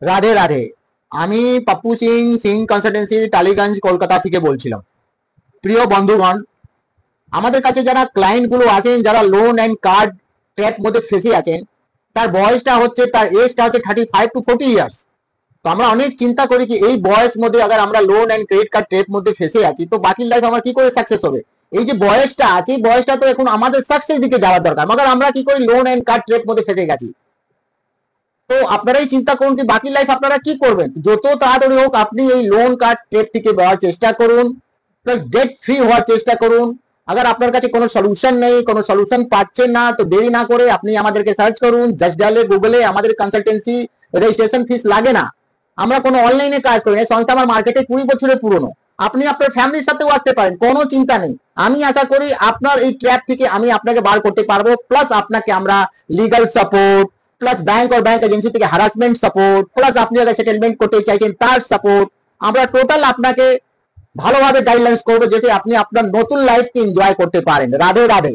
রাধে রাধে। আমি পাপ্পু সিং সিং কনসালটেন্সি টালিগঞ্জ কলকাতা থেকে বলছিলাম। প্রিয় বন্ধুগণ, আমাদের কাছে যারা ক্লায়েন্ট গুলো আছেন, যারা লোন অ্যান্ড কার্ড ট্র্যাপ মধ্যে ফেসে আছেন, তার বয়সটা হচ্ছে, তার এজটা হচ্ছে 35 to 40 ইয়ার্স। তো আমরা অনেক চিন্তা করি কি এই বয়স মধ্যে আগে আমরা loan and credit card trap মধ্যে ফেসে আছি, তো বাকি লাইফ আমার কি করে সাকসেস হবে? এই যে বয়সটা আছে, বয়সটা তো এখন আমাদের সাকসেস দিকে যাওয়ার দরকার, মगर আমরা কি করি লোন অ্যান্ড কার্ড ট্র্যাপ মধ্যে ফেসে গেছি। তো আপনারাই চিন্তা করুন কি বাকি লাইফ আপনারা কি করবেন। যত তাড়াতাড়ি হোক আপনি এই লোন কার্ড টেপ থেকে বেরোয়ার চেষ্টা করুন, প্লাস ডেট ফ্রি হওয়ার চেষ্টা করুন। अगर আপনার কাছে কোনো সলিউশন নেই, কোনো সলিউশন পাচ্ছেন না, তো দেরি না করে আপনি আমাদেরকে সার্চ করুন, জাস্ট ডায়ালে গুগলে। আমাদের কনসালটেন্সি রেজিস্ট্রেশন ফিস লাগে না। আমরা কোনো অনলাইনে কাজ করি না, সংস্থা আমার মার্কেটে 20 বছরের পুরনো। আপনি আপনার ফ্যামিলির সাথেও আসতে পারেন, কোনো চিন্তা নেই। আমি আশা করি আপনার এই ট্র্যাপ থেকে আমি আপনাকে বার করতে পারবো, প্লাস আপনাকে আমরা লিগাল সাপোর্ট, প্লাস ব্যাংক और ব্যাংক এজেন্সি থেকে হ্যারাসমেন্ট সাপোর্ট, প্লাস আপনি अगर সেটেলমেন্ট করতে চাইছেন তার সাপোর্ট, আমরা টোটাল আপনাকে ভালোভাবে গাইডলাইন্স করবো, যেসে আপনি আপনার নতুন লাইফকে এনজয় করতে পারেন। রাধে রাধে।